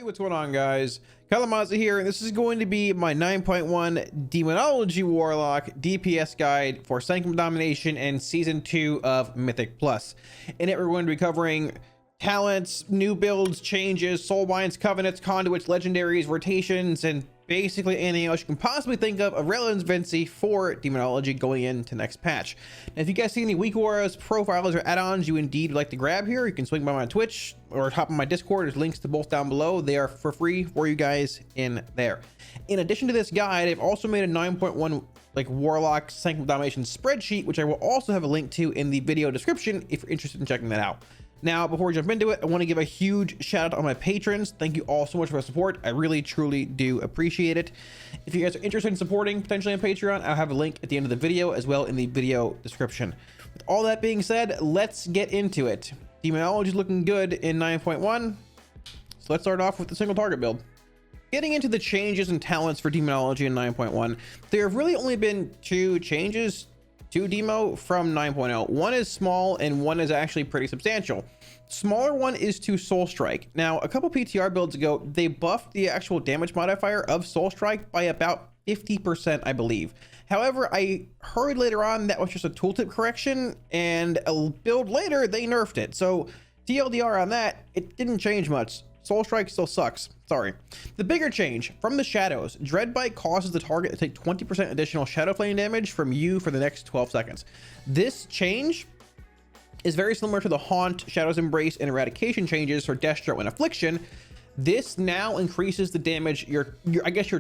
what's going on, guys? Kalamazi here, and this is going to be my 9.1 Demonology Warlock DPS guide for Sanctum Domination and Season 2 of Mythic Plus. In it, we're going to be covering talents, new builds, changes, Soulbinds, Covenants, Conduits, Legendaries, rotations, and basically anything else you can possibly think of relevancy for Demonology going into next patch. Now, if you guys see any weak auras, profiles, or add-ons you indeed would like to grab here, you can swing by my Twitch or hop on my Discord. There's links to both down below. They are for free for you guys in there. In addition to this guide, I've also made a 9.1 Warlock Sanctum Domination spreadsheet, which I will also have a link to in the video description if you're interested in checking that out. Now, before we jump into it, I want to give a huge shout out to all my patrons. Thank you all so much for the support. I really, truly do appreciate it. If you guys are interested in supporting potentially on Patreon, I'll have a link at the end of the video as well in the video description. With all that being said, let's get into it. Demonology is looking good in 9.1. So let's start off with the single target build. Getting into the changes and talents for Demonology in 9.1, there have really only been two changes to demo from 9.0. One is small and one is actually pretty substantial. Smaller one is to Soul Strike. Now, a couple PTR builds ago, they buffed the actual damage modifier of Soul Strike by about 50%, I believe. However, I heard later on that was just a tooltip correction, and a build later they nerfed it. So TLDR on that, it didn't change much. Soul Strike still sucks. Sorry. The bigger change, from the shadows, Dreadbite causes the target to take 20% additional Shadow Flame damage from you for the next 12 seconds. This change is very similar to the Haunt, Shadow's Embrace, and Eradication changes for Destro and Affliction. This now increases the damage, your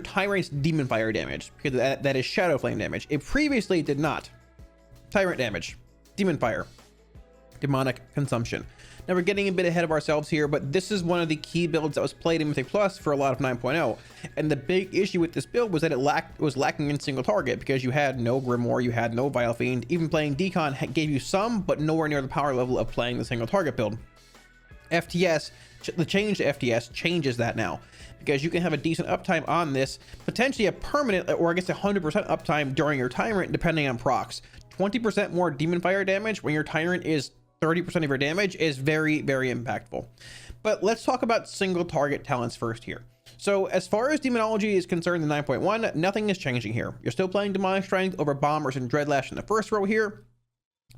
Tyrant's Demon Fire damage, because that is Shadow Flame damage. It previously did not. Tyrant damage, Demon Fire, Demonic Consumption. Now, we're getting a bit ahead of ourselves here, but this is one of the key builds that was played in Mythic Plus for a lot of 9.0. And the big issue with this build was that it was lacking in single target, because you had no Grimoire, you had no Vile Fiend. Even playing Decon gave you some, but nowhere near the power level of playing the single target build. FTS, the change to FTS changes that now, because you can have a decent uptime on this, potentially a permanent, or I guess 100% uptime during your Tyrant, depending on procs. 20% more Demon Fire damage when your Tyrant is 30% of your damage is very, very impactful. But let's talk about single target talents first here. So as far as Demonology is concerned in 9.1, nothing is changing here. You're still playing Demonic Strength over Bombers and Dreadlash in the first row here.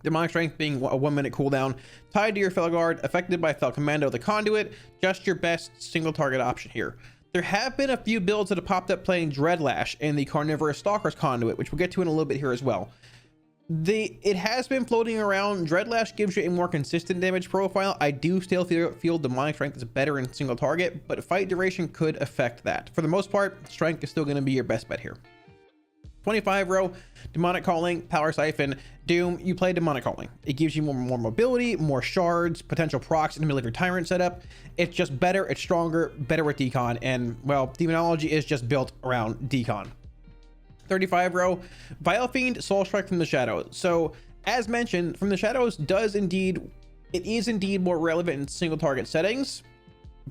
Demonic Strength being a 1-minute cooldown, tied to your Felguard, affected by Fel Commando the Conduit, just your best single target option here. There have been a few builds that have popped up playing Dreadlash and the Carnivorous Stalker's Conduit, which we'll get to in a little bit here as well. It has been floating around. Dreadlash gives you a more consistent damage profile. I do still feel Demonic Strength is better in single target, but fight duration could affect that. For the most part, Strength is still going to be your best bet here. 25 row, Demonic Calling, Power Siphon, Doom. You play Demonic Calling. It gives you more mobility, more shards, potential procs in the middle of your Tyrant setup. It's just better, it's stronger, better with Decon, and well, Demonology is just built around Decon. 35 row, Vile Fiend, Soul Strike from the Shadows. So as mentioned, from the Shadows it is indeed more relevant in single target settings,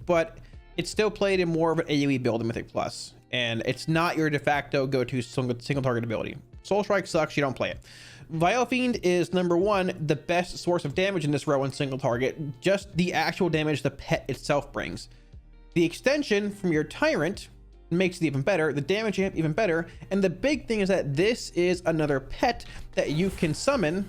but it's still played in more of an AoE build in Mythic Plus, and it's not your de facto go-to single target ability. Soul Strike sucks, you don't play it. Vile Fiend is number one, the best source of damage in this row in single target, just the actual damage the pet itself brings. The extension from your Tyrant makes it even better, the damage amp even better, and the big thing is that this is another pet that you can summon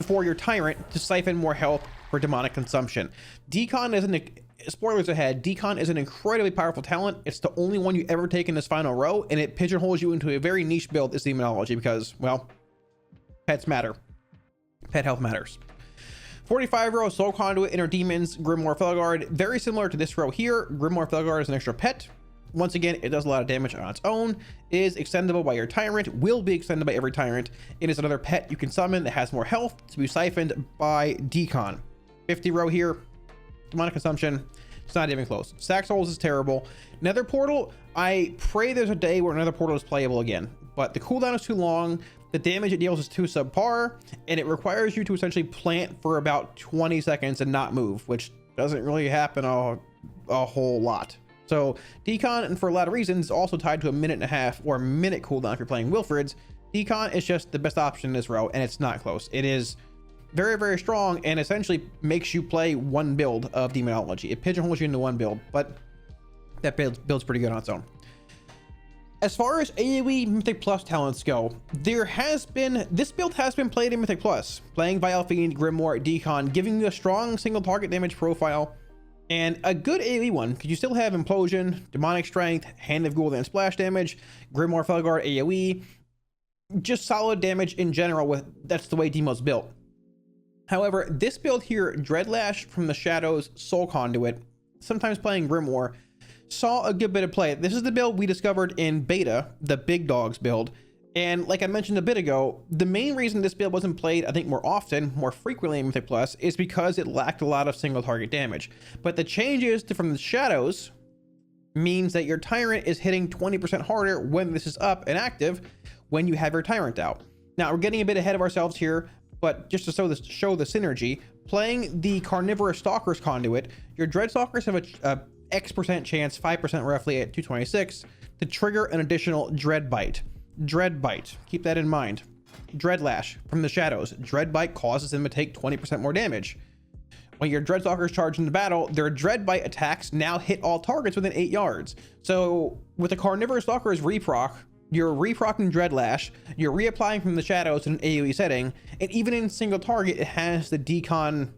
for your Tyrant to siphon more health for demonic consumption. Decon isn't, spoilers ahead, Decon is an incredibly powerful talent. It's the only one you ever take in this final row, and it pigeonholes you into a very niche build as Demonology, because, well, pets matter. Pet health matters. 45 row, Soul Conduit, Inner Demons, Grimoire Felguard. Very similar to this row here. Grimoire Felguard is an extra pet. Once again, it does a lot of damage on its own, is extendable by your Tyrant, will be extended by every Tyrant. It is another pet you can summon that has more health to be siphoned by Decon. 50 row here, Demonic Consumption, it's not even close. Sack Souls is terrible. Nether Portal, I pray there's a day where Nether Portal is playable again, but the cooldown is too long, the damage it deals is too subpar, and it requires you to essentially plant for about 20 seconds and not move, which doesn't really happen a whole lot. So Decon, and for a lot of reasons, also tied to a 1.5 or a minute cooldown if you're playing Wilfred's. Decon is just the best option in this row, and it's not close. It is very, very strong, and essentially makes you play one build of Demonology. It pigeonholes you into one build, but that build's pretty good on its own. As far as AoE Mythic Plus talents go, this build has been played in Mythic Plus, playing Vile Fiend, Grimoire, Decon, giving you a strong single target damage profile, and a good AoE one, because you still have Implosion, Demonic Strength, Hand of Gul'dan splash damage, Grimoire Felguard AoE, just solid damage in general. That's the way Demo's built. However, this build here, Dreadlash from the Shadows, Soul Conduit, sometimes playing Grimoire, saw a good bit of play. This is the build we discovered in beta, the Big Dogs build. And like I mentioned a bit ago, the main reason this build wasn't played, I think, more frequently in Mythic Plus is because it lacked a lot of single target damage. But the changes from the Shadows means that your Tyrant is hitting 20% harder when this is up and active when you have your Tyrant out. Now, we're getting a bit ahead of ourselves here, but just to show the synergy, playing the Carnivorous Stalkers Conduit, your Dreadstalkers have a X% chance, 5% roughly at 226, to trigger an additional Dread Bite. Dread Bite, keep that in mind. Dreadlash from the Shadows. Dread Bite causes them to take 20% more damage. When your Dreadstalkers charge into battle, their Dread Bite attacks now hit all targets within 8 yards. So with the Carnivorous Stalkers reproc, you're reprocking Dreadlash, you're reapplying from the Shadows in an AoE setting, and even in single target, it has the decon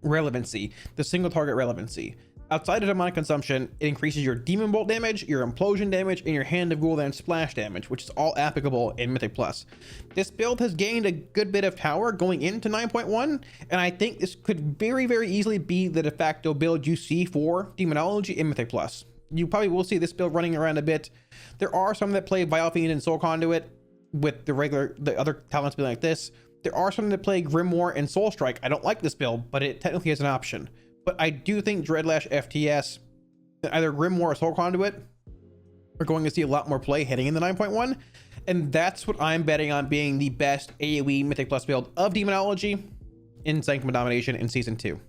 relevancy, the single target relevancy. Outside of demonic consumption, it increases your demon bolt damage, your implosion damage, and your Hand of Gul'dan splash damage, which is all applicable in Mythic Plus. This build has gained a good bit of power going into 9.1, and I think this could very, very easily be the de facto build you see for Demonology in Mythic Plus. You probably will see this build running around a bit. There are some that play Vile Fiend and Soul Conduit with the other talents being like this. There are some that play Grimoire and Soul Strike. I don't like this build, but it technically is an option. But I do think Dreadlash FTS, either Grimoire or Soul Conduit, are going to see a lot more play heading into 9.1. And that's what I'm betting on being the best AoE Mythic Plus build of Demonology in Sanctum of Domination in Season 2.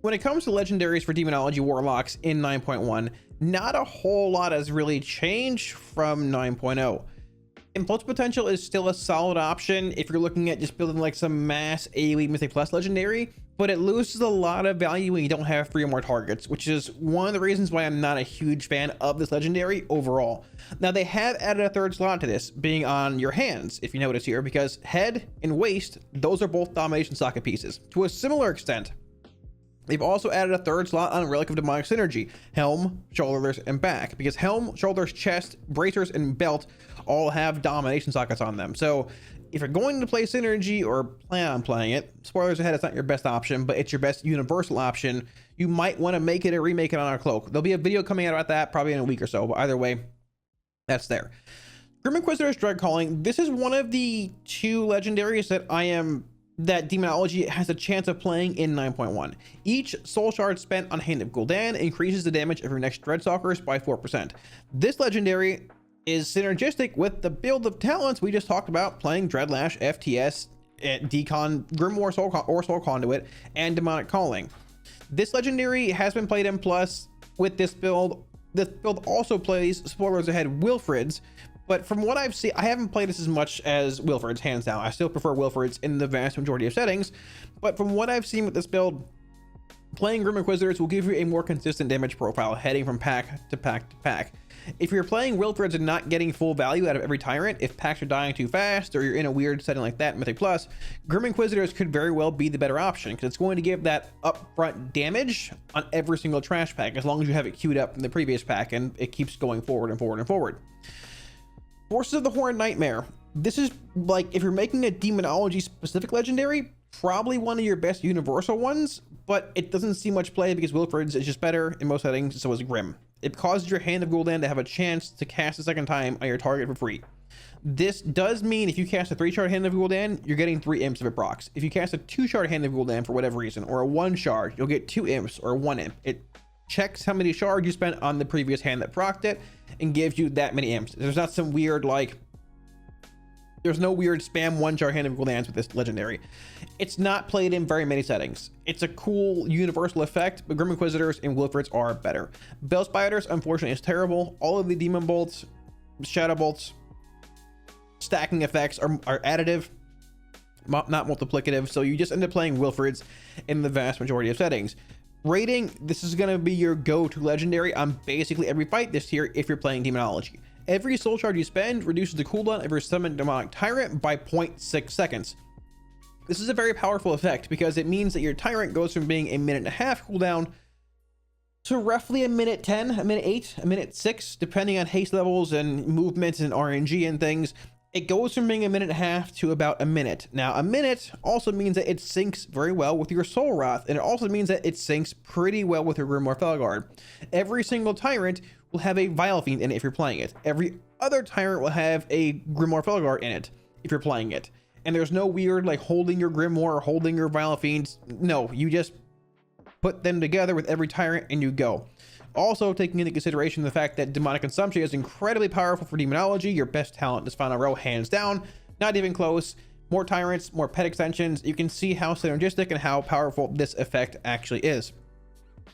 When it comes to legendaries for Demonology Warlocks in 9.1, not a whole lot has really changed from 9.0. Impulse Potential is still a solid option if you're looking at just building like some mass AoE Mythic Plus legendary, but it loses a lot of value when you don't have 3 or more targets, which is one of the reasons why I'm not a huge fan of this legendary overall. Now, they have added a 3rd slot to this, being on your hands, if you notice here, because head and waist, those are both domination socket pieces. To a similar extent, they've also added a 3rd slot on Relic of Demonic Synergy, helm, shoulders, and back, because helm, shoulders, chest, bracers, and belt all have domination sockets on them. So if you're going to play Synergy or plan on playing it, spoilers ahead, it's not your best option, but it's your best universal option. You might want to make it or remake it on our cloak. There'll be a video coming out about that probably in a week or so, but either way, that's there. Grim Inquisitor's Dread Calling. This is one of the 2 legendaries that Demonology has a chance of playing in 9.1. Each soul shard spent on Hand of Gul'dan increases the damage of your next Dreadstalkers by 4%. This legendary is synergistic with the build of talents we just talked about, playing Dreadlash, FTS, Decon, Grimoire, Soul Conduit, and Demonic Calling. This legendary has been played in Plus with this build. This build also plays, spoilers ahead, Wilfrid's, but from what I've seen, I haven't played this as much as Wilfrid's, hands down. I still prefer Wilfrid's in the vast majority of settings, but from what I've seen with this build, playing Grim Inquisitors will give you a more consistent damage profile heading from pack to pack to pack. If you're playing Wilfrid's and not getting full value out of every Tyrant, if packs are dying too fast, or you're in a weird setting like that in Mythic Plus, Grim Inquisitors could very well be the better option, because it's going to give that upfront damage on every single trash pack, as long as you have it queued up in the previous pack, and it keeps going forward and forward and forward. Forces of the Horned Nightmare. This is like, if you're making a Demonology specific legendary, probably one of your best universal ones, but it doesn't see much play because Wilfrid's is just better in most settings, so is Grim. It causes your Hand of Gul'dan to have a chance to cast a 2nd time on your target for free. This does mean if you cast a 3-shard Hand of Gul'dan, you're getting 3 imps if it procs. If you cast a 2-shard Hand of Gul'dan for whatever reason, or a 1-shard, you'll get 2 imps or 1 imp. It checks how many shards you spent on the previous hand that procced it and gives you that many imps. There's not some weird, like, there's no weird spam 1-shard Hand of Gul'dans with this legendary. It's not played in very many settings. It's a cool universal effect, but Grim Inquisitors and Wilfrid's are better. Bell Spiders, unfortunately, is terrible. All of the Demon Bolts, Shadow Bolts, stacking effects are additive, not multiplicative, so you just end up playing Wilfrid's in the vast majority of settings. Rating, this is going to be your go-to legendary on basically every fight this tier if you're playing Demonology. Every soul charge you spend reduces the cooldown of your summoned demonic tyrant by 0.6 seconds. This is a very powerful effect because it means that your tyrant goes from being a minute and a half cooldown to roughly a minute 10, a minute 8, a minute 6, depending on haste levels and movements and RNG and things. It goes from being a minute and a half to about a minute. Now, a minute also means that it syncs very well with your Soul Wrath, and it also means that it syncs pretty well with your Grimoire Felguard. Every single tyrant will have a Vile Fiend in it if you're playing it. Every other tyrant will have a Grimoire Felguard in it if you're playing it. And there's no weird like holding your Grimoire or holding your Vile Fiends. No, you just put them together with every tyrant and you go. Also, taking into consideration the fact that Demonic Consumption is incredibly powerful for Demonology, your best talent is final row, hands down, not even close. More tyrants, more pet extensions, you can see how synergistic and how powerful this effect actually is.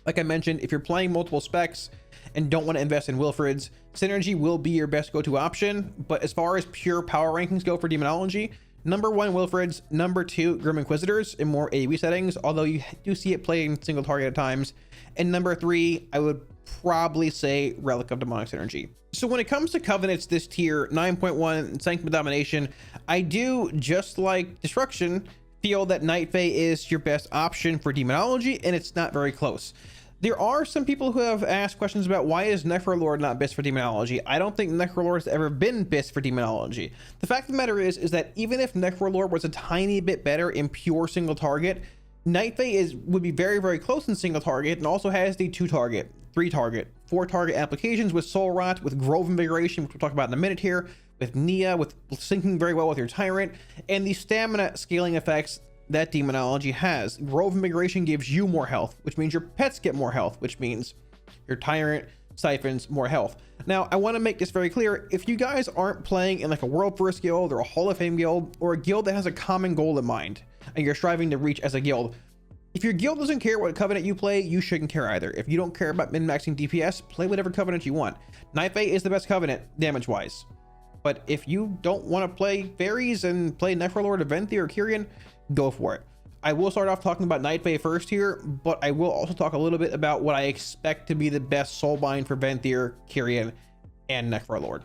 Like I mentioned, if you're playing multiple specs and don't want to invest in Wilfrids, Synergy will be your best go-to option, but as far as pure power rankings go for Demonology, number 1 Wilfrids, number 2 Grim Inquisitors in more AoE settings, although you do see it play in single target at times, and number 3 I would probably say Relic of Demonic Synergy. So when it comes to Covenants this tier, 9.1 Sanctum of Domination, I do, just like Destruction, feel that Night Fae is your best option for Demonology, and it's not very close. There are some people who have asked questions about why is Necrolord not BIS for Demonology. I don't think Necrolord has ever been BIS for Demonology. The fact of the matter is that even if Necrolord was a tiny bit better in pure single target, Night Fae would be very, very close in single target, and also has the 2 target, 3 target, 4 target applications with Soul Rot, with Grove Invigoration, which we'll talk about in a minute here, with Nia, with syncing very well with your Tyrant, and the stamina scaling effects that Demonology has. Grove Invigoration gives you more health, which means your pets get more health, which means your Tyrant siphons more health. Now, I want to make this very clear. If you guys aren't playing in like a World First guild or a Hall of Fame guild or a guild that has a common goal in mind and you're striving to reach as a guild, if your guild doesn't care what Covenant you play, you shouldn't care either. If you don't care about min-maxing DPS, play whatever Covenant you want. Night Fae is the best Covenant damage-wise. But if you don't want to play Fairies and play Necrolord or Venthyr or Kyrian, go for it. I will start off talking about Night Fae first here, but I will also talk a little bit about what I expect to be the best Soulbind for Venthyr, Kyrian, and Necrolord.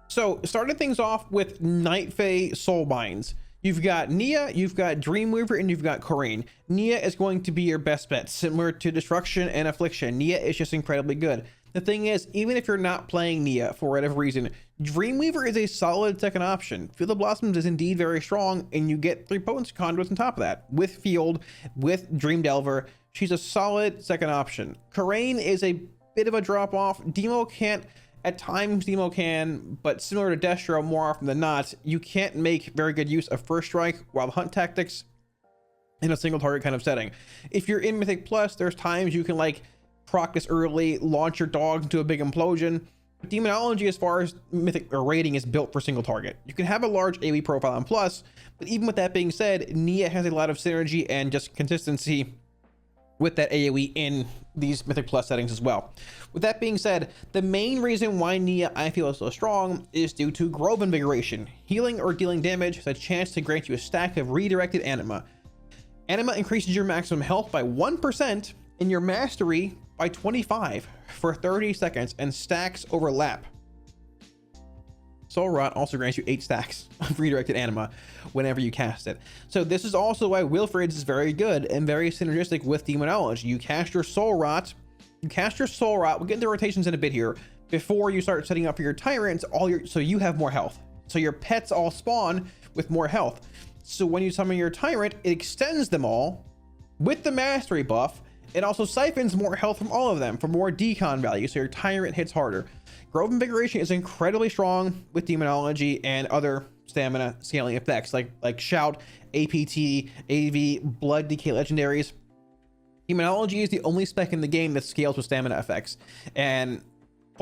So, starting things off with Night Fae Soulbinds. You've got Nia, you've got Dreamweaver, and you've got Corrine. Nia is going to be your best bet, similar to Destruction and Affliction. Nia is just incredibly good. The thing is, even if you're not playing Nia for whatever reason, Dreamweaver is a solid second option. Field of Blossoms is indeed very strong, and you get 3 potency conduits on top of that. With Field, with Dream Delver, she's a solid second option. Corrine is a bit of a drop-off. Demo can't, at times Demo can, but similar to Destro, more often than not, you can't make very good use of First Strike while Hunt Tactics in a single target kind of setting. If you're in Mythic Plus, there's times you can like proc this early, launch your dogs into a big implosion. Demonology, as far as Mythic or rating, is built for single target. You can have a large AoE profile on Plus, but even with that being said, Nia has a lot of synergy and just consistency with that AoE in these Mythic Plus settings as well. With that being said, the main reason why Nia I feel is so strong is due to Grove Invigoration. Healing or dealing damage has a chance to grant you a stack of redirected anima. Anima increases your maximum health by 1% and your mastery by 25 for 30 seconds, and stacks overlap. Soul Rot also grants you 8 stacks of redirected anima whenever you cast it. So this is also why Wilfrids is very good and very synergistic with Demonology. You cast your Soul Rot, we'll get into rotations in a bit here, before you start setting up for your Tyrants, so you have more health. So your pets all spawn with more health. So when you summon your Tyrant, it extends them all with the mastery buff. It also siphons more health from all of them for more decon value, so your Tyrant hits harder. Grove Invigoration is incredibly strong with Demonology and other stamina scaling effects like Shout, APT, AV, Blood Decay Legendaries. Demonology is the only spec in the game that scales with stamina effects, and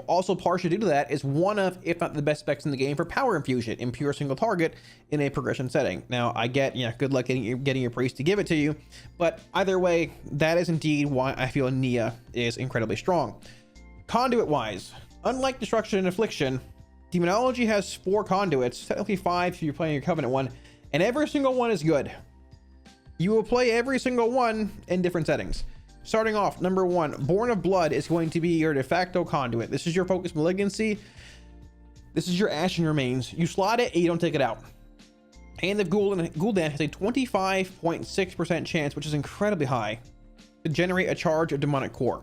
also partially due to that is one of, if not the best specs in the game for Power Infusion in pure single target in a progression setting. Now I get, good luck getting your priest to give it to you, but either way, that is indeed why I feel Nia is incredibly strong. Conduit wise, unlike Destruction and Affliction, Demonology has 4 conduits, technically 5 if you're playing your Covenant one, and every single one is good. You will play every single one in different settings. Starting off, number 1, Born of Blood is going to be your de facto conduit. This is your focus malignancy. This is your ashen remains. You slot it and you don't take it out. Hand of Gul'dan has a 25.6% chance, which is incredibly high, to generate a charge of demonic core.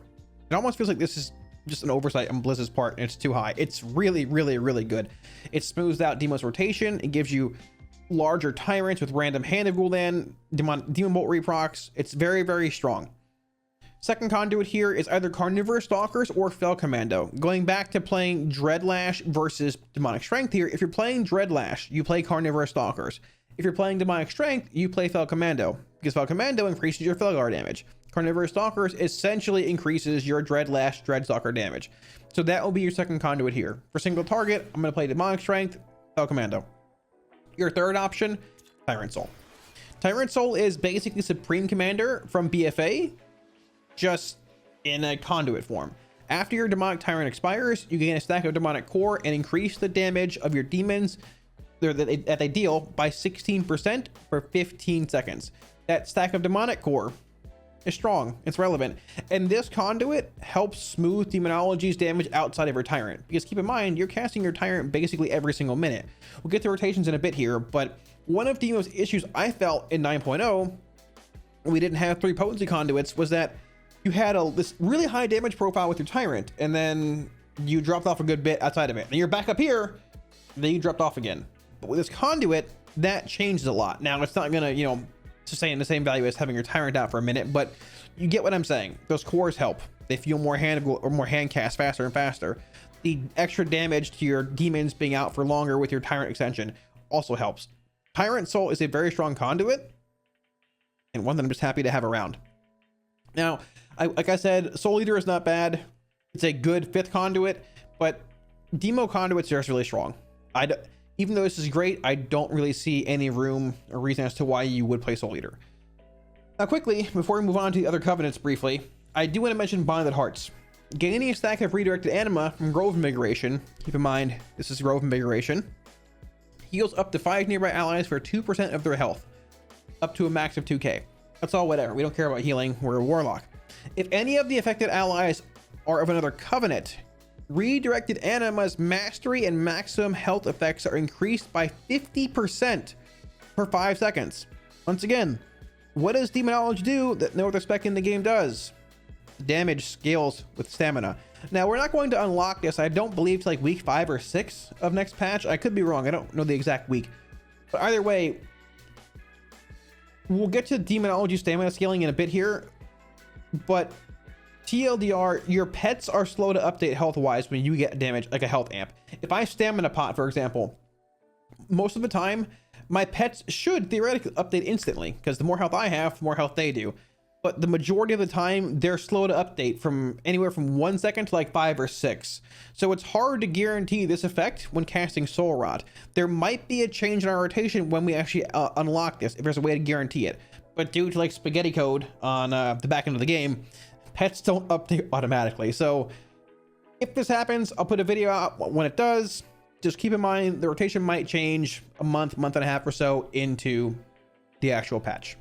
It almost feels like this is just an oversight on Blizz's part and it's too high. It's really, really, really good. It smooths out Demon's rotation. It gives you larger tyrants with random Hand of Gul'dan, Demon Bolt reprocs. It's very, very strong. Second conduit here is either Carnivorous Stalkers or Fel Commando. Going back to playing Dreadlash versus Demonic Strength here, if you're playing Dreadlash, you play Carnivorous Stalkers. If you're playing Demonic Strength, you play Fel Commando, because Fel Commando increases your Felgar damage. Carnivorous Stalkers essentially increases your Dreadlash Dreadstalker damage. So that will be your second conduit here. For single target, I'm going to play Demonic Strength, Fel Commando. Your third option, Tyrant Soul. Tyrant Soul is basically Supreme Commander from BFA, just in a conduit form. After your Demonic Tyrant expires, you gain a stack of Demonic Core and increase the damage of your demons that they deal by 16% for 15 seconds. That stack of Demonic Core is strong. It's relevant. And this conduit helps smooth Demonology's damage outside of your Tyrant. Because keep in mind, you're casting your Tyrant basically every single minute. We'll get to rotations in a bit here, but one of Demo's issues I felt in 9.0, we didn't have 3 potency conduits, was that you had this really high damage profile with your Tyrant, and then you dropped off a good bit outside of it. And you're back up here, then you dropped off again. But with this conduit, that changes a lot. Now, it's not going to, sustain the same value as having your Tyrant out for a minute, but you get what I'm saying. Those cores help. They feel more hand cast faster and faster. The extra damage to your demons being out for longer with your Tyrant extension also helps. Tyrant Soul is a very strong conduit, and one that I'm just happy to have around. Now, like I said, Soul Eater is not bad. It's a good 5th conduit, but Demo conduits are just really strong. Even though this is great, I don't really see any room or reason as to why you would play Soul Eater. Now, quickly, before we move on to the other covenants briefly, I do want to mention Bonded Hearts. Gaining a stack of redirected anima from Grove Invigoration, keep in mind, this is Grove Invigoration, heals up to 5 nearby allies for 2% of their health, up to a max of 2k. That's all whatever. We don't care about healing. We're a warlock. If any of the affected allies are of another covenant, redirected anima's mastery and maximum health effects are increased by 50% per 5 seconds. Once again, what does Demonology do that no other spec in the game does? Damage scales with stamina. Now, we're not going to unlock this, I don't believe, to like week 5 or 6 of next patch. I could be wrong. I don't know the exact week. But either way, we'll get to Demonology stamina scaling in a bit here, but TLDR, your pets are slow to update health-wise when you get damage, like a health amp. If I Stamina Pot, for example, most of the time, my pets should theoretically update instantly, because the more health I have, the more health they do. But the majority of the time, they're slow to update from anywhere from 1 second to like 5 or 6. So it's hard to guarantee this effect when casting Soul Rot. There might be a change in our rotation when we actually unlock this, if there's a way to guarantee it. But due to like spaghetti code on the back end of the game, pets don't update automatically. So if this happens, I'll put a video out when it does. Just keep in mind the rotation might change a month and a half or so into the actual patch.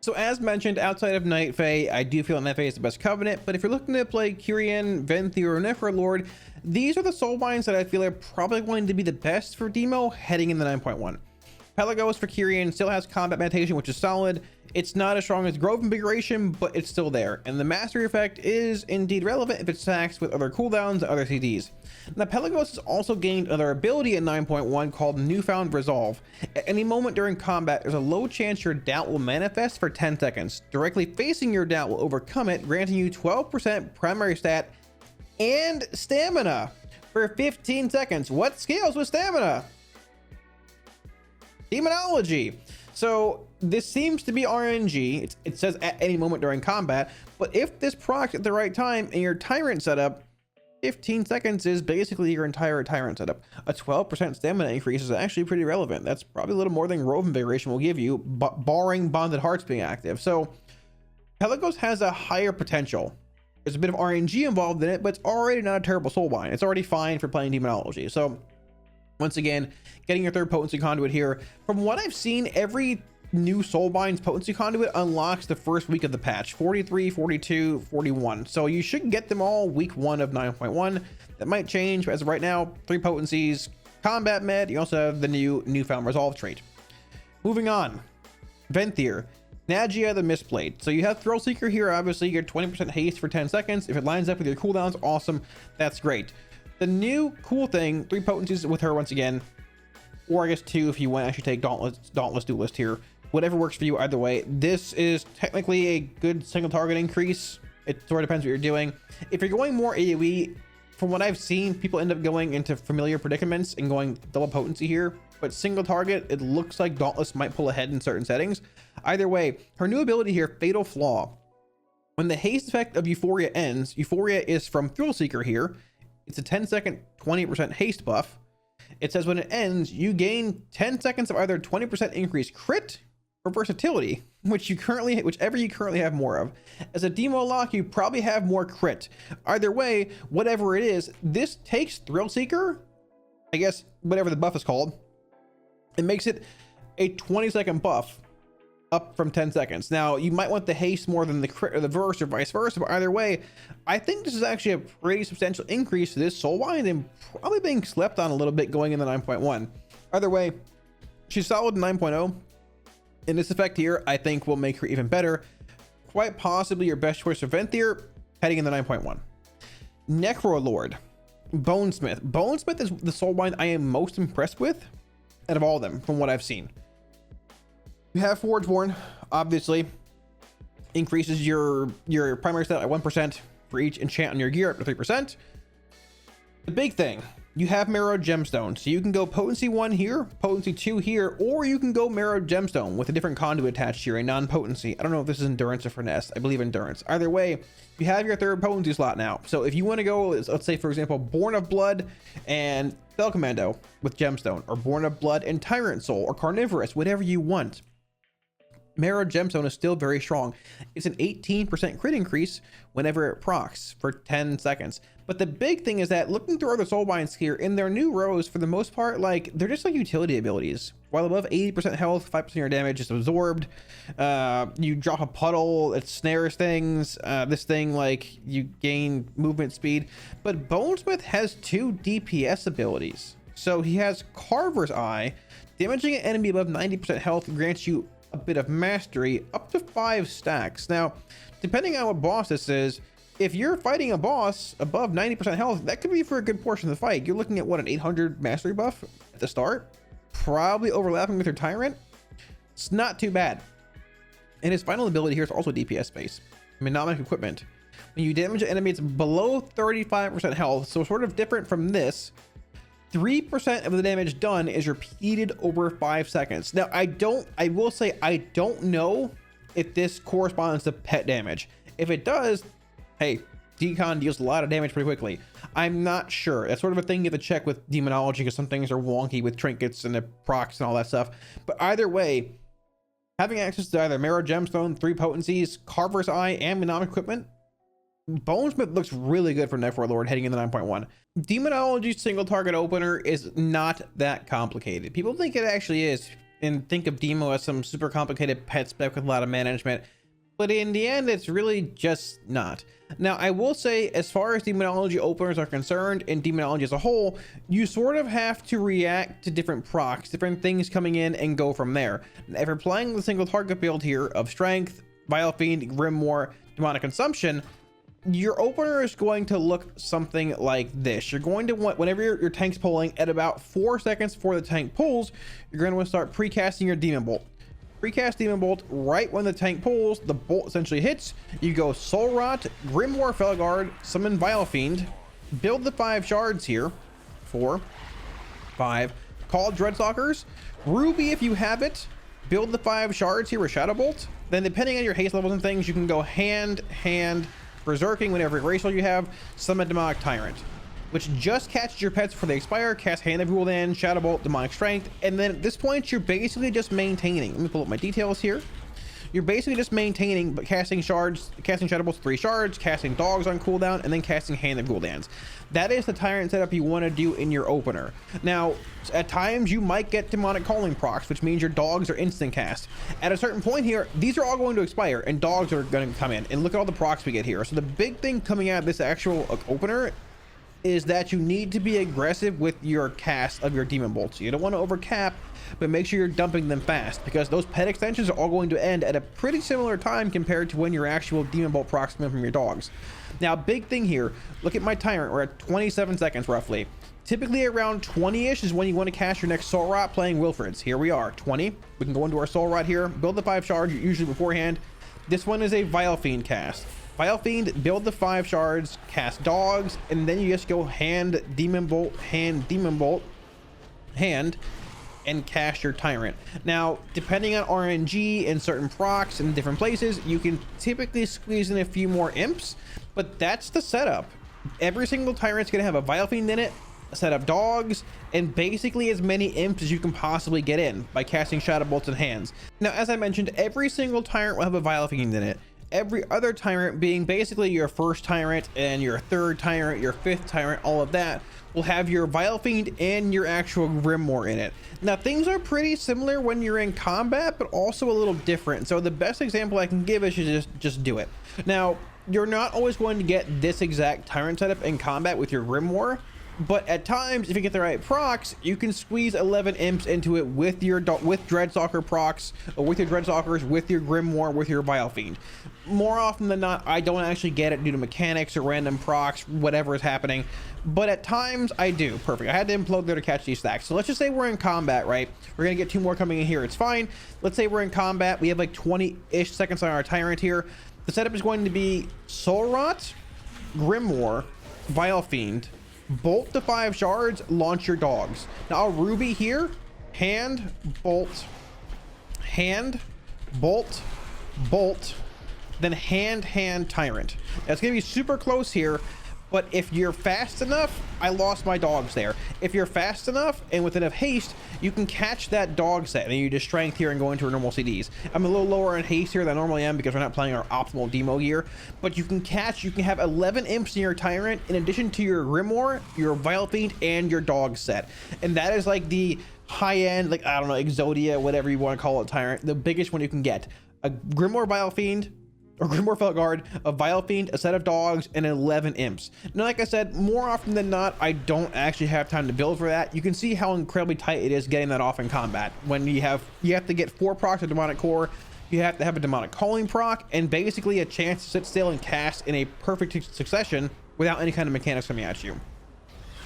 So as mentioned, outside of Night Fae, I do feel that Night Fae is the best covenant, but if you're looking to play Kyrian, Venthyr, or Necrolord, these are the Soulbinds that I feel are probably going to be the best for Demo heading into 9.1. Pelagos for Kyrian still has combat meditation, which is solid. It's not as strong as Grove Invigoration, but it's still there. And the mastery effect is indeed relevant if it stacks with other cooldowns and other CDs. Now, Pelagos has also gained another ability in 9.1 called Newfound Resolve. At any moment during combat, there's a low chance your doubt will manifest for 10 seconds. Directly facing your doubt will overcome it, granting you 12% primary stat and stamina for 15 seconds. What scales with stamina? Demonology. So this seems to be RNG. It says at any moment during combat, but if this procs at the right time in your Tyrant setup, 15 seconds is basically your entire Tyrant setup. A 12% stamina increase is actually pretty relevant. That's probably a little more than Grove Invigoration will give you, barring Bonded Hearts being active. So Pelagos has a higher potential. There's a bit of RNG involved in it, but it's already not a terrible Soulbind. It's already fine for playing Demonology. So once again, getting your third potency conduit here. From what I've seen, every new Soulbinds potency conduit unlocks the first week of the patch, 43, 42, 41. So you should get them all week 1 of 9.1. That might change, but as of right now, 3 potencies, combat med. You also have the newfound resolve trait. Moving on, Venthyr, Nagia the Mistblade. So you have Thrill Seeker here. Obviously, you get 20% haste for 10 seconds. If it lines up with your cooldowns, awesome. That's great. The new cool thing, 3 potencies with her once again, or I guess 2 if you want to actually take Dauntless Duelist here. Whatever works for you, either way. This is technically a good single target increase. It sort of depends what you're doing. If you're going more AoE, from what I've seen, people end up going into familiar predicaments and going double potency here. But single target, it looks like Dauntless might pull ahead in certain settings. Either way, her new ability here, Fatal Flaw. When the haste effect of Euphoria ends, Euphoria is from Thrill Seeker here. It's a 10-second, 20% haste buff. It says when it ends, you gain 10 seconds of either 20% increased crit or versatility, whichever you currently have more of. As a demo lock, you probably have more crit. Either way, whatever it is, this takes Thrill Seeker, I guess whatever the buff is called, it makes it a 20-second buff up from 10 seconds. Now, you might want the haste more than the crit or the verse or vice versa, but either way, I think this is actually a pretty substantial increase to this Soulbind and probably being slept on a little bit going into 9.1. Either way, she's solid in 9.0, and this effect here, I think, will make her even better. Quite possibly your best choice for Venthyr heading into 9.1. Necrolord, Bonesmith. Bonesmith is the Soulbind I am most impressed with out of all of them from what I've seen. You have Forgeborn, obviously, increases your primary stat at 1% for each enchant on your gear up to 3%. The big thing, you have Marrowed Gemstone, so you can go potency 1 here, potency 2 here, or you can go Marrowed Gemstone with a different conduit attached here, a non-potency. I don't know if this is endurance or finesse. I believe endurance. Either way, you have your 3rd potency slot now. So if you want to go, let's say for example, Born of Blood and Spell Commando with Gemstone, or Born of Blood and Tyrant Soul, or Carnivorous, whatever you want, Marrowed Gemstone is still very strong. It's an 18% crit increase whenever it procs for 10 seconds. But the big thing is that looking through other Soulbinds here, in their new rows, for the most part, like, they're just like utility abilities. While above 80% health, 5% of your damage is absorbed. You drop a puddle, it snares things. This thing, like, you gain movement speed. But Bonesmith has 2 DPS abilities. So he has Carver's Eye. Damaging an enemy above 90% health grants you a bit of mastery up to 5 stacks. Now, depending on what boss this is, if you're fighting a boss above 90% health, that could be for a good portion of the fight. You're looking at what, an 800 mastery buff at the start, probably overlapping with your Tyrant. It's not too bad. And his final ability here is also DPS space, Mnemonic Equipment. When you damage an enemy, it's below 35% health, so sort of different from this. 3% of the damage done is repeated over 5 seconds. Now, I will say I don't know if this corresponds to pet damage. If it does, hey, Decon deals a lot of damage pretty quickly. I'm not sure. That's sort of a thing you have to check with Demonology, because some things are wonky with trinkets and the procs and all that stuff. But either way, having access to either Marrow Gemstone, 3 potencies, Carver's Eye, and Mnemonic Equipment, Bonesmith looks really good for Necrolord heading into 9.1. Demonology's single target opener is not that complicated. People think it actually is and think of Demo as some super complicated pet spec with a lot of management, but in the end, it's really just not. Now, I will say, as far as Demonology openers are concerned and Demonology as a whole, you sort of have to react to different procs, different things coming in, and go from there. If you're playing the single target build here of Strength, Vile Fiend, Grimoire, Demonic Consumption, your opener is going to look something like this. You're going to want, whenever your tank's pulling, at about 4 seconds before the tank pulls, you're going to want to start precasting your Demon Bolt. Precast Demon Bolt right when the tank pulls, the bolt essentially hits. You go Soul Rot, Grimoire Felguard, summon Vile Fiend, build the 5 shards here. 4, 5. Call Dreadstalkers. Ruby if you have it. Build the 5 shards here with Shadow Bolt. Then depending on your haste levels and things, you can go hand, Berserking whenever racial you have, summon Demonic Tyrant, which just catches your pets before they expire, cast Hand of Rule in, Shadow Bolt, Demonic Strength, and then at this point you're basically just maintaining. Let me pull up my details here. you're basically just maintaining, but casting shards, casting shadow bolts 3 shards, casting dogs on cooldown, and then casting hand of cooldowns. That is the Tyrant setup you want to do in your opener. Now, at times you might get demonic calling procs, which means your dogs are instant cast. At a certain point here, these are all going to expire and dogs are going to come in, and look at all the procs we get here. So the big thing coming out of this actual opener is that you need to be aggressive with your cast of your demon bolts. You don't want to overcap, but make sure you're dumping them fast, because those pet extensions are all going to end at a pretty similar time compared to when your actual demon bolt procs come in from your dogs. Now, big thing here, look at my Tyrant. We're at 27 seconds roughly. Typically around 20-ish is when you want to cast your next Soul Rot playing Wilfred's. Here we are, 20. We can go into our Soul Rot here, build the 5 shards usually beforehand. This one is a Vile Fiend cast. Vile Fiend, build the 5 shards, cast dogs, and then you just go hand demon bolt, hand demon bolt, hand, and cast your Tyrant. Now, depending on RNG and certain procs in different places, you can typically squeeze in a few more imps, but that's the setup. Every single Tyrant's gonna have a Vile Fiend in it, a set of dogs, and basically as many imps as you can possibly get in by casting shadow bolts and hands. Now, as I mentioned, every single Tyrant will have a Vile Fiend in it. Every other Tyrant, being basically your first Tyrant and your third Tyrant, your 5th Tyrant, all of that, will have your Vile Fiend and your actual Grimoire in it. Now, things are pretty similar when you're in combat, but also a little different. So the best example I can give is you just do it. Now, you're not always going to get this exact Tyrant setup in combat with your Grimoire, but at times, if you get the right procs, you can squeeze 11 imps into it with your Dreadstalker procs, or with your Dreadstalkers, with your Grimoire, with your Vile Fiend. More often than not, I don't actually get it due to mechanics or random procs, whatever is happening, but at times I do. Perfect. I had to implode there to catch these stacks. So let's just say we're in combat, right? We're gonna get 2 more coming in here. It's fine. Let's say we're in combat. We have like 20-ish seconds on our Tyrant here. The setup is going to be Soul Rot, Grimoire, Vile Fiend, bolt the 5 shards, launch your dogs. Now, a Ruby here, hand, bolt, bolt, then hand, Tyrant. That's gonna be super close here, but if you're fast enough, I lost my dogs there. If you're fast enough and with enough haste, you can catch that dog set, and you just strength here and go into our normal CDs. I'm a little lower on haste here than I normally am because we're not playing our optimal demo gear, but you can have 11 imps in your Tyrant in addition to your Grimoire, your Vile Fiend, and your dog set. And that is like the high-end, like, I don't know, Exodia, whatever you want to call it, Tyrant, the biggest one you can get. A Grimoire Vile Fiend, or Grimoire Felguard, a Vile Fiend, a set of dogs, and 11 imps. Now, like I said, more often than not, I don't actually have time to build for that. You can see how incredibly tight it is getting that off in combat. When you have to get 4 procs of Demonic Core, you have to have a Demonic Calling proc, and basically a chance to sit still and cast in a perfect succession without any kind of mechanics coming at you.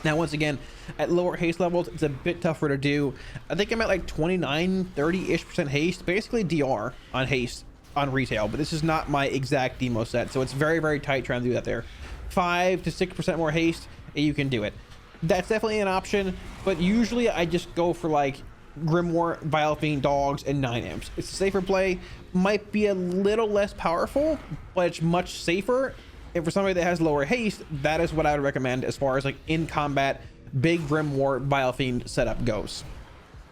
Now, once again, at lower haste levels, it's a bit tougher to do. I think I'm at like 29, 30-ish% haste, basically DR on haste on retail, but this is not my exact demo set, so it's very, very tight trying to do that there. 5 to 6% more haste, and you can do it. That's definitely an option, but usually I just go for like Grimoire, Vile Fiend, dogs, and 9 imps. It's a safer play, might be a little less powerful, but it's much safer. And for somebody that has lower haste, that is what I would recommend as far as like in combat, big Grimoire, Vile Fiend setup goes.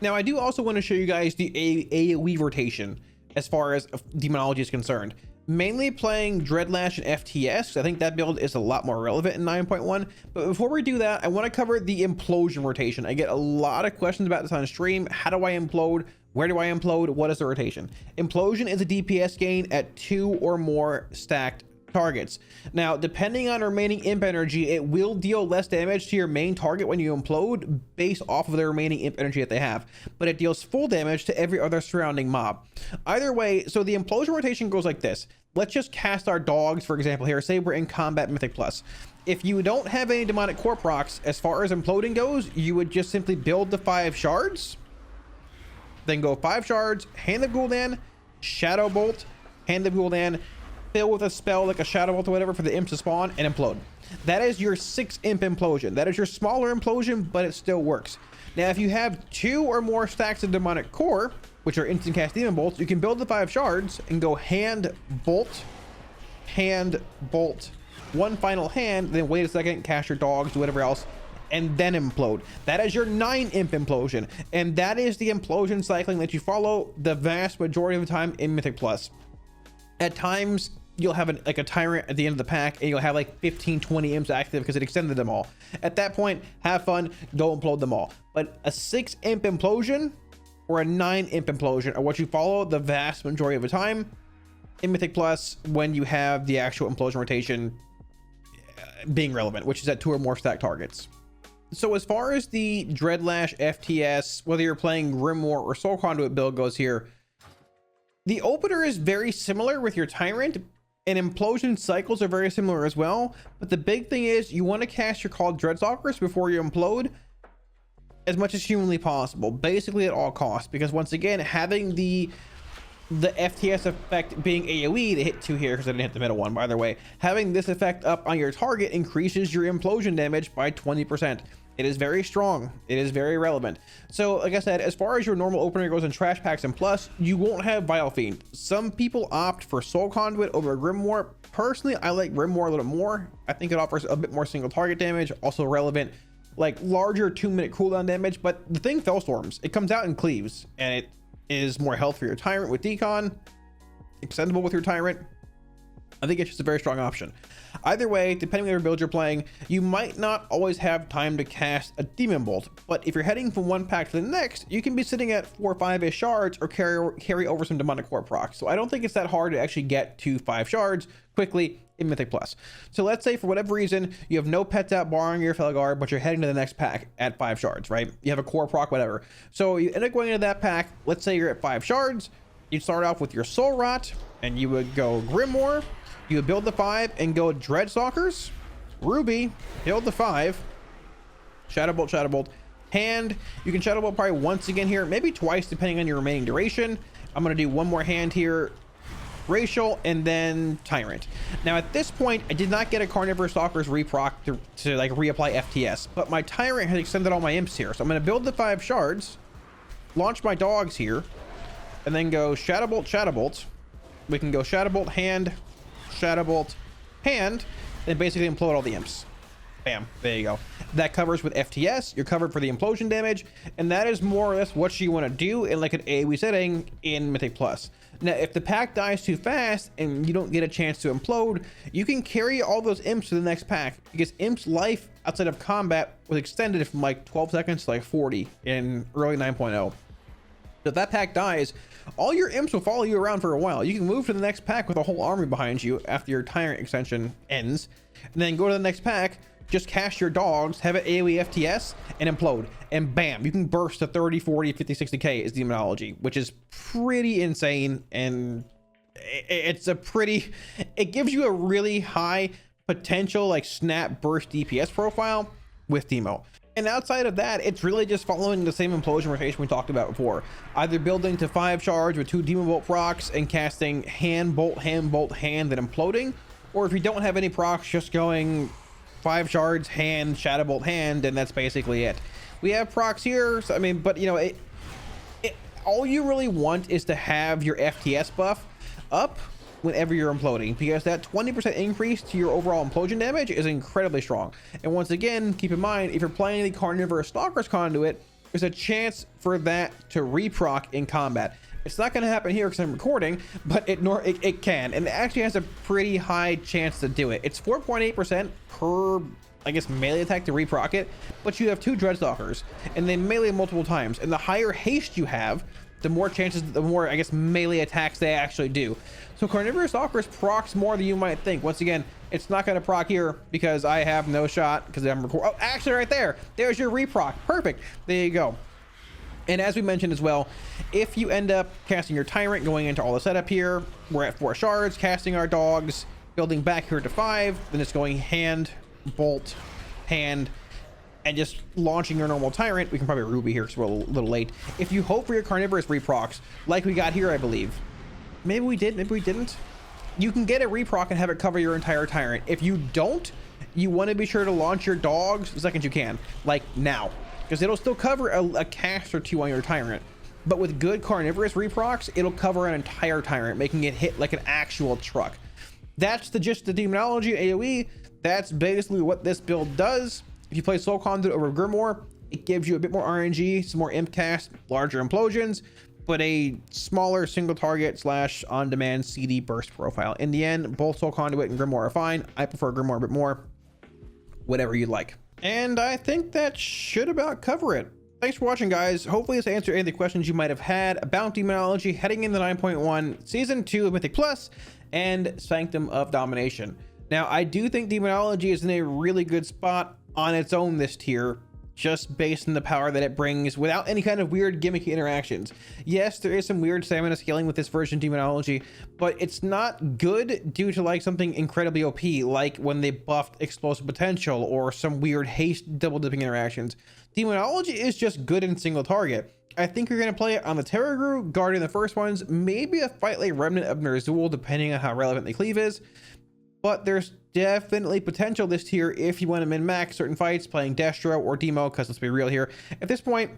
Now, I do also want to show you guys the AoE rotation as far as Demonology is concerned. Mainly playing Dreadlash and FTS. I think that build is a lot more relevant in 9.1. But before we do that, I want to cover the Implosion Rotation. I get a lot of questions about this on stream. How do I implode? Where do I implode? What is the rotation? Implosion is a DPS gain at 2 or more stacked targets. Now, depending on remaining imp energy, it will deal less damage to your main target when you implode based off of the remaining imp energy that they have, but it deals full damage to every other surrounding mob. Either way, so the Implosion Rotation goes like this. Let's just cast our dogs, for example, here. Say we're in Combat Mythic Plus. If you don't have any Demonic Core procs, as far as imploding goes, you would just simply build the 5 shards, then go 5 shards, Hand of Gul'dan, Shadow Bolt, Hand of Gul'dan, fill with a spell like a Shadow Bolt or whatever for the imps to spawn, and implode. That is your 6 imp implosion. That is your smaller implosion, but it still works. Now, if you have 2 or more stacks of Demonic Core, which are instant cast demon bolts, you can build the 5 shards and go hand, bolt, 1 final hand, then wait a second, cast your dogs, do whatever else, and then implode. That is your 9 imp implosion, and that is the implosion cycling that you follow the vast majority of the time in Mythic Plus. At times you'll have like a tyrant at the end of the pack, and you'll have like 15-20 imps active because it extended them all. At that point, have fun, go implode them all. But a 6 imp implosion or a 9 imp implosion are what you follow the vast majority of the time in Mythic Plus when you have the actual implosion rotation being relevant, which is at 2 or more stack targets. So as far as the Dreadlash FTS, whether you're playing Grimoire or Soul Conduit build goes here, the opener is very similar with your Tyrant, and implosion cycles are very similar as well. But the big thing is you want to cast your Called Dreadstalkers before you implode as much as humanly possible, basically at all costs, because once again, having the FTS effect being AoE, they hit 2 here because I didn't hit the middle one, by the way. Having this effect up on your target increases your implosion damage by 20%. It is very strong. It is very relevant. So like I said, as far as your normal opener goes in trash packs and plus, you won't have Vile Fiend. Some people opt for Soul Conduit over Grimoire. Personally, I like Grimoire a little more. I think it offers a bit more single target damage, also relevant, like larger 2-minute cooldown damage. But the thing, Fellstorms, it comes out in cleaves, and it is more health for your Tyrant with Decon, extendable with your Tyrant. I think it's just a very strong option. Either way, depending on your build you're playing, you might not always have time to cast a Demon Bolt, but if you're heading from one pack to the next, you can be sitting at 4 or 5-ish shards or carry over some Demonic Core procs. So I don't think it's that hard to actually get to 5 shards quickly in Mythic Plus. So let's say for whatever reason, you have no pets out barring your Felguard, but you're heading to the next pack at 5 shards, right? You have a core proc, whatever. So you end up going into that pack. Let's say you're at 5 shards. You start off with your Soul Rot, and you would go Grimoire. You would build the 5 and go Dreadstalkers, Ruby, build the 5, Shadowbolt, Shadowbolt, Hand. You can Shadowbolt probably once again here, maybe twice depending on your remaining duration. I'm going to do one more Hand here, Racial, and then Tyrant. Now at this point, I did not get a Carnivorous Stalker's reproc to like reapply FTS, but my Tyrant has extended all my imps here. So I'm going to build the 5 shards, launch my dogs here, and then go Shadowbolt, Shadowbolt. We can go Shadowbolt, Hand, Shadowbolt, Hand, and basically implode all the imps. Bam, there you go. That covers with FTS. You're covered for the implosion damage, and that is more or less what you want to do in like an AoE setting in Mythic Plus. Now, if the pack dies too fast and you don't get a chance to implode, you can carry all those imps to the next pack, because imps' life outside of combat was extended from like 12 seconds to like 40 in early 9.0. So if that pack dies, all your imps will follow you around for a while. You can move to the next pack with a whole army behind you after your Tyrant extension ends, and then go to the next pack, just cast your dogs, have it AoE FTS, and implode. And bam, you can burst to 30, 40, 50, 60k as Demonology, which is pretty insane. And it's a pretty, it gives you a really high potential like snap burst DPS profile with Demo. And outside of that, it's really just following the same implosion rotation we talked about before. Either building to 5 shards with 2 Demon Bolt procs and casting Hand, Bolt, Hand, Bolt, Hand, then imploding. Or if you don't have any procs, just going 5 shards, Hand, Shadowbolt, Hand, and that's basically it. We have procs here, so, I mean, but you know, all you really want is to have your FTS buff up whenever you're imploding, because that 20% increase to your overall implosion damage is incredibly strong. And once again, keep in mind, if you're playing the Carnivorous Stalker's Conduit, there's a chance for that to reproc in combat. It's not going to happen here because I'm recording, but it can, and it actually has a pretty high chance to do it. It's 4.8% per, I guess, melee attack to reproc it, but you have 2 Dreadstalkers, and they melee multiple times, and the higher haste you have, the more chances, the more, I guess, melee attacks they actually do. So Carnivorous Stalkers procs more than you might think. Once again, it's not going to proc here because I have no shot because I'm recording. Oh, actually right there. There's your reproc. Perfect. There you go. And as we mentioned as well, if you end up casting your Tyrant, going into all the setup here, we're at 4 shards, casting our dogs, building back here to 5, then it's going Hand, Bolt, Hand, and just launching your normal Tyrant. We can probably Ruby here because we're a little late. If you hope for your Carnivorous reprocs, like we got here, I believe. Maybe we did, maybe we didn't. You can get a reproc and have it cover your entire Tyrant. If you don't, you want to be sure to launch your dogs the second you can, like now, because it'll still cover a cast or 2 on your Tyrant. But with good Carnivorous reprocs, it'll cover an entire Tyrant, making it hit like an actual truck. That's the gist of the Demonology AoE. That's basically what this build does. If you play Soul Conduit over Grimoire, it gives you a bit more RNG, some more imp cast, larger implosions, but a smaller single target slash on-demand CD burst profile. In the end, both Soul Conduit and Grimoire are fine. I prefer Grimoire a bit more. Whatever you'd like. And I think that should about cover it. Thanks for watching, guys. Hopefully this answered any of the questions you might have had about Demonology heading into 9.1 Season 2 of Mythic Plus and Sanctum of Domination. Now, I do think Demonology is in a really good spot on its own this tier, just based on the power that it brings without any kind of weird gimmicky interactions. Yes, there is some weird stamina scaling with this version of Demonology, but it's not good due to like something incredibly OP, like when they buffed explosive potential or some weird haste double dipping interactions. Demonology is just good in single target. I think you're going to play it on the Terragru, guarding the first ones, maybe a fight like Remnant of Ner'zhul, depending on how relevant the cleave is. But there's definitely potential this tier if you want to min-max certain fights, playing Destro or Demo, because let's be real here. At this point,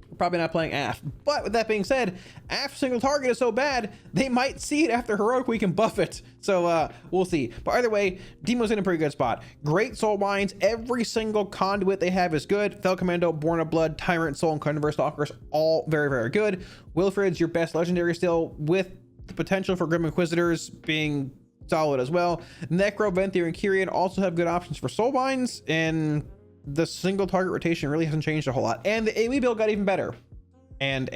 we're probably not playing AF. But with that being said, AF single target is so bad, they might see it after Heroic Week and buff it. So we'll see. But either way, Demo's in a pretty good spot. Great Soulbinds. Every single conduit they have is good. Fel Commando, Born of Blood, Tyrant, Soul, and Carnivorous Stalkers, all very, very good. Wilfred's your best legendary still, with the potential for Grim Inquisitors being solid as well. Necro, Venthyr, and Kyrian also have good options for Soulbinds, and the single target rotation really hasn't changed a whole lot. And the AoE build got even better. And.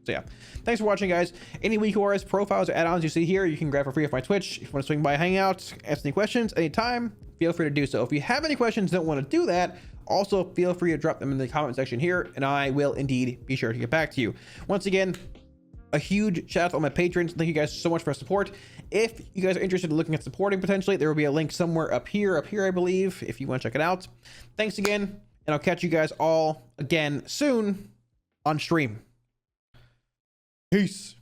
So yeah. Thanks for watching, guys. Any weak auras, profiles, or add-ons you see here, you can grab for free off my Twitch. If you want to swing by, hang out, ask any questions anytime, feel free to do so. If you have any questions and don't want to do that, also feel free to drop them in the comment section here, and I will indeed be sure to get back to you. Once again, a huge shout out to all my patrons. Thank you guys so much for support. If you guys are interested in looking at supporting potentially, there will be a link somewhere up here, I believe, if you want to check it out. Thanks again, and I'll catch you guys all again soon on stream. Peace.